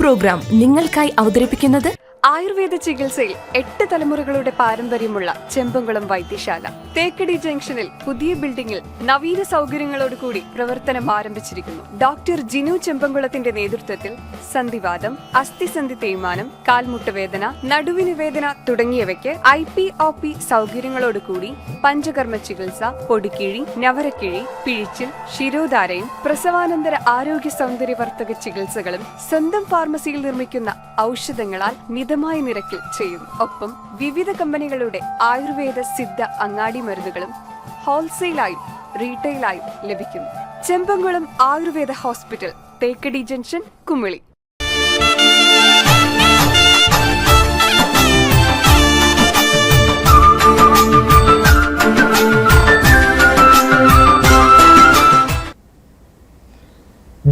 Programme നിങ്ങൾക്കായി അവതരിപ്പിക്കുന്നത് ആയുർവേദ ചികിത്സയിൽ 8 തലമുറകളുടെ പാരമ്പര്യമുള്ള ചെമ്പംകുളം വൈദ്യശാല. തേക്കടി ജംഗ്ഷനിൽ പുതിയ ബിൽഡിംഗിൽ നവീന സൗകര്യങ്ങളോടുകൂടി പ്രവർത്തനം ആരംഭിച്ചിരിക്കുന്നു. ഡോക്ടർ ജിനു ചെമ്പംകുളത്തിന്റെ നേതൃത്വത്തിൽ സന്ധിവാദം, അസ്ഥിസന്ധി തേയ്മാനം, കാൽമുട്ടുവേദന, നടുവിന് വേദന തുടങ്ങിയവയ്ക്ക് IPOP സൗകര്യങ്ങളോടുകൂടി പഞ്ചകർമ്മ ചികിത്സ, പൊടിക്കിഴി, നവരക്കിഴി, പിഴിച്ചിൽ, ശിരോധാരയും പ്രസവാനന്തര ആരോഗ്യ സൗന്ദര്യവർദ്ധക ചികിത്സകളും സ്വന്തം ഫാർമസിയിൽ നിർമ്മിക്കുന്ന ഔഷധങ്ങളാൽ മിതമായ നിരക്കിൽ ചെയ്യുന്നു. ഒപ്പം വിവിധ കമ്പനികളുടെ ആയുർവേദ സിദ്ധ അങ്ങാടി മരുന്നുകളും ഹോൾസെയിലായും റീറ്റെയിലായും ലഭിക്കുന്നു. Chembankulam Ayurveda hospital, Thekkady junction, Kumily.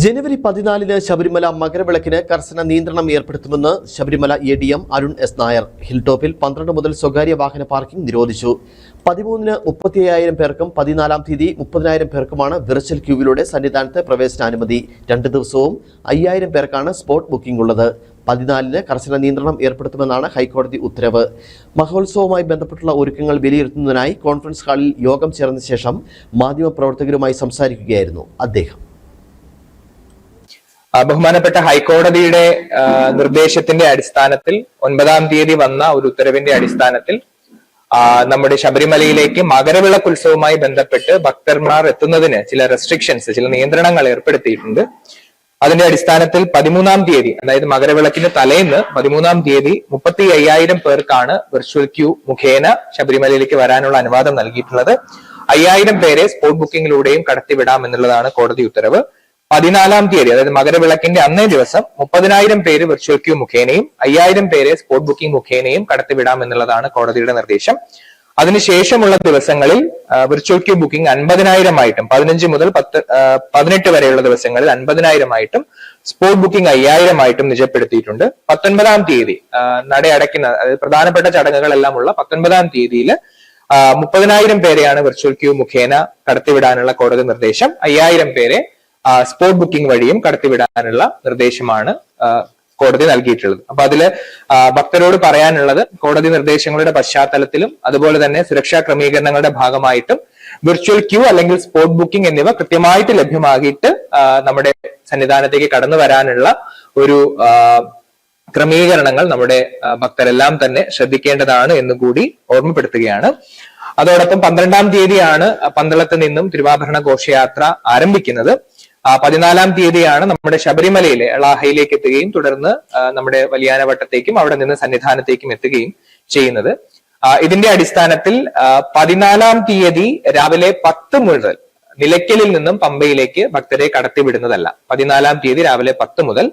ജനുവരി 14 ശബരിമല മകരവിളക്കിന് കർശന നിയന്ത്രണം ഏർപ്പെടുത്തുമെന്ന് Sabarimala ADM Arun S. Nair. Hill ടോപ്പിൽ 12 മുതൽ സ്വകാര്യ വാഹന പാർക്കിംഗ് നിരോധിച്ചു. 13-ന് 35,000 പേർക്കും 14-ാം തീയതി 30,000 പേർക്കുമാണ് വിർച്വൽ ക്യൂവിലൂടെ സന്നിധാനത്ത് പ്രവേശനാനുമതി. 2 ദിവസവും 5,000 പേർക്കാണ് സ്പോട്ട് ബുക്കിംഗ് ഉള്ളത്. 14-ന് കർശന നിയന്ത്രണം ഏർപ്പെടുത്തുമെന്നാണ് ഹൈക്കോടതി ഉത്തരവ്. മഹോത്സവവുമായി ബന്ധപ്പെട്ടുള്ള ഒരുക്കങ്ങൾ വിലയിരുത്തുന്നതിനായി കോൺഫറൻസ് ഹാളിൽ യോഗം ചേർന്ന ശേഷം മാധ്യമപ്രവർത്തകരുമായി സംസാരിക്കുകയായിരുന്നു അദ്ദേഹം. ബഹുമാനപ്പെട്ട ഹൈക്കോടതിയുടെ നിർദ്ദേശത്തിന്റെ അടിസ്ഥാനത്തിൽ 9-ാം തീയതി വന്ന ഒരു ഉത്തരവിന്റെ അടിസ്ഥാനത്തിൽ നമ്മുടെ ശബരിമലയിലേക്ക് മകരവിളക്ക് ഉത്സവവുമായി ബന്ധപ്പെട്ട് ഭക്തന്മാർ എത്തുന്നതിന് ചില റെസ്ട്രിക്ഷൻസ്, ചില നിയന്ത്രണങ്ങൾ ഏർപ്പെടുത്തിയിട്ടുണ്ട്. അതിന്റെ അടിസ്ഥാനത്തിൽ 13-ാം തീയതി, അതായത് മകരവിളക്കിന് തലേന്ന് 13-ാം തീയതി 35,000 പേർക്കാണ് വിർച്വൽ ക്യൂ മുഖേന ശബരിമലയിലേക്ക് വരാനുള്ള അനുവാദം നൽകിയിട്ടുള്ളത്. 5,000 പേരെ സ്പോട്ട് ബുക്കിംഗിലൂടെയും കടത്തിവിടാം എന്നുള്ളതാണ് കോടതി ഉത്തരവ്. 14-ാം തീയതി, അതായത് മകരവിളക്കിന്റെ അന്നേ ദിവസം 30,000 പേര് വിർച്വൽ ക്യൂ മുഖേനയും 5,000 പേരെ സ്പോട്ട് ബുക്കിംഗ് മുഖേനയും കടത്തിവിടാം എന്നുള്ളതാണ് കോടതിയുടെ നിർദ്ദേശം. അതിനുശേഷമുള്ള ദിവസങ്ങളിൽ വിർച്വൽ ക്യൂ ബുക്കിംഗ് 50,000 ആയിട്ടും 15 മുതൽ 18 വരെയുള്ള ദിവസങ്ങളിൽ 50,000 ആയിട്ടും സ്പോട്ട് ബുക്കിംഗ് 5,000 ആയിട്ടും നിജപ്പെടുത്തിയിട്ടുണ്ട്. 19-ാം തീയതി നട അടയ്ക്കുന്ന, അതായത് പ്രധാനപ്പെട്ട ചടങ്ങുകളെല്ലാം ഉള്ള 19-ാം തീയതിയിൽ 30,000 പേരെയാണ് വിർച്വൽ ക്യൂ മുഖേന കടത്തിവിടാനുള്ള കോടതി നിർദ്ദേശം. 5,000 പേരെ സ്പോട്ട് ബുക്കിംഗ് വഴിയും കടത്തിവിടാനുള്ള നിർദ്ദേശമാണ് കോടതി നൽകിയിട്ടുള്ളത്. അപ്പൊ അതില് ഭക്തരോട് പറയാനുള്ളത്, കോടതി നിർദ്ദേശങ്ങളുടെ പശ്ചാത്തലത്തിലും അതുപോലെ തന്നെ സുരക്ഷാ ക്രമീകരണങ്ങളുടെ ഭാഗമായിട്ടും വിർച്വൽ ക്യൂ അല്ലെങ്കിൽ സ്പോട്ട് ബുക്കിംഗ് എന്നിവ കൃത്യമായിട്ട് ലഭ്യമാക്കിയിട്ട് നമ്മുടെ സന്നിധാനത്തേക്ക് കടന്നു വരാനുള്ള ഒരു ക്രമീകരണങ്ങൾ നമ്മുടെ ഭക്തരെല്ലാം തന്നെ ശ്രദ്ധിക്കേണ്ടതാണ് എന്നുകൂടി ഓർമ്മപ്പെടുത്തുകയാണ്. അതോടൊപ്പം 12-ാം തീയതിയാണ് പന്തളത്ത് നിന്നും തിരുവാഭരണ ഘോഷയാത്ര ആരംഭിക്കുന്നത്. 14-ാം തീയതിയാണ് നമ്മുടെ ശബരിമലയിലെ എളാഹയിലേക്ക് എത്തുകയും തുടർന്ന് നമ്മുടെ വലിയാനവട്ടത്തേക്കും അവിടെ നിന്ന് സന്നിധാനത്തേക്കും എത്തുകയും ചെയ്യുന്നത്. ഇതിന്റെ അടിസ്ഥാനത്തിൽ 14-ാം തീയതി രാവിലെ 10 മുതൽ നിലയ്ക്കലിൽ നിന്നും പമ്പയിലേക്ക് ഭക്തരെ കടത്തിവിടുന്നതല്ല. 14-ാം തീയതി രാവിലെ 10 മുതൽ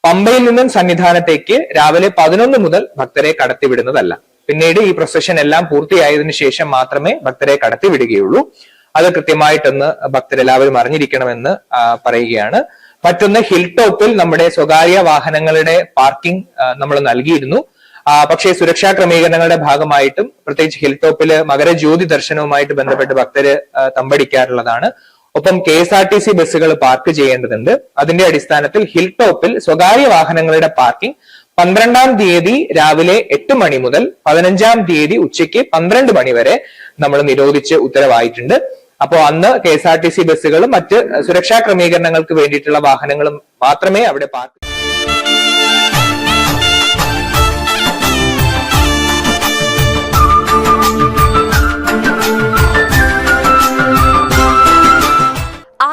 പമ്പയിൽ നിന്നും സന്നിധാനത്തേക്ക് രാവിലെ 11 മുതൽ ഭക്തരെ കടത്തിവിടുന്നതല്ല. പിന്നീട് ഈ പ്രൊസഷൻ എല്ലാം പൂർത്തിയായതിനു ശേഷം മാത്രമേ ഭക്തരെ കടത്തിവിടുകയുള്ളൂ. അത് കൃത്യമായിട്ടൊന്ന് ഭക്തരെല്ലാവരും അറിഞ്ഞിരിക്കണമെന്ന് പറയുകയാണ്. മറ്റൊന്ന്, ഹിൽ ടോപ്പിൽ നമ്മുടെ സ്വകാര്യ വാഹനങ്ങളുടെ പാർക്കിംഗ് നമ്മൾ നൽകിയിരുന്നു. പക്ഷേ സുരക്ഷാ ക്രമീകരണങ്ങളുടെ ഭാഗമായിട്ടും പ്രത്യേകിച്ച് ഹിൽ ടോപ്പില് മകരജ്യോതി ദർശനവുമായിട്ട് ബന്ധപ്പെട്ട് ഭക്തര് തമ്പടിക്കാറുള്ളതാണ്. ഒപ്പം KSRTC ബസ്സുകൾ പാർക്ക് ചെയ്യേണ്ടതുണ്ട്. അതിന്റെ അടിസ്ഥാനത്തിൽ ഹിൽ ടോപ്പിൽ സ്വകാര്യ വാഹനങ്ങളുടെ പാർക്കിംഗ് 12-ാം തീയതി രാവിലെ 8 മണി മുതൽ 15-ാം തീയതി ഉച്ചയ്ക്ക് 12 മണി വരെ നമ്മൾ നിരോധിച്ച് ഉത്തരവായിട്ടുണ്ട്. അപ്പോൾ അന്ന് KSRTC ബസ്സുകളും മറ്റ് സുരക്ഷാ ക്രമീകരണങ്ങൾക്ക് വേണ്ടിയിട്ടുള്ള വാഹനങ്ങളും മാത്രമേ അവിടെ പാർക്ക്.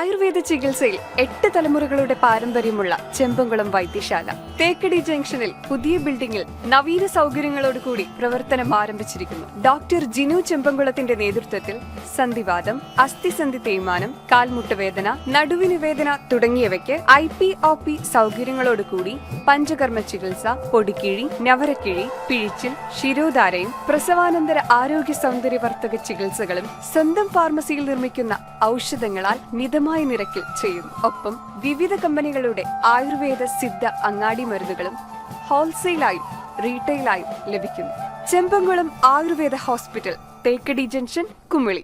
ആയുർവേദ ചികിത്സയിൽ 8 തലമുറകളുടെ പാരമ്പര്യമുള്ള ചെമ്പംകുളം വൈദ്യശാല. തേക്കടി ജംഗ്ഷനിൽ പുതിയ ബിൽഡിംഗിൽ നവീന സൗകര്യങ്ങളോടുകൂടി പ്രവർത്തനം ആരംഭിച്ചിരിക്കുന്നു. ഡോക്ടർ ജിനു ചെമ്പംകുളത്തിന്റെ നേതൃത്വത്തിൽ സന്ധിവാദം, അസ്ഥിസന്ധി തേയ്മാനം, കാൽമുട്ടുവേദന, നടുവിന് വേദന തുടങ്ങിയവയ്ക്ക് IPOP സൗകര്യങ്ങളോടുകൂടി പഞ്ചകർമ്മ ചികിത്സ, പൊടിക്കിഴി, നവരക്കിഴി, പിഴിച്ചിൽ, ശിരോധാരയും പ്രസവാനന്തര ആരോഗ്യ സൗന്ദര്യവർദ്ധക ചികിത്സകളും സ്വന്തം ഫാർമസിയിൽ നിർമ്മിക്കുന്ന ഔഷധങ്ങളാൽ മിതമായ നിരക്കിൽ ചെയ്യുന്നു. ഒപ്പം വിവിധ കമ്പനികളുടെ ആയുർവേദ സിദ്ധ അങ്ങാടി മരുന്നുകളും ഹോൾസെയിലായും റീറ്റെയിലായും ലഭിക്കുന്നു. Chembankulam Ayurveda hospital, Thekkady junction, Kumily.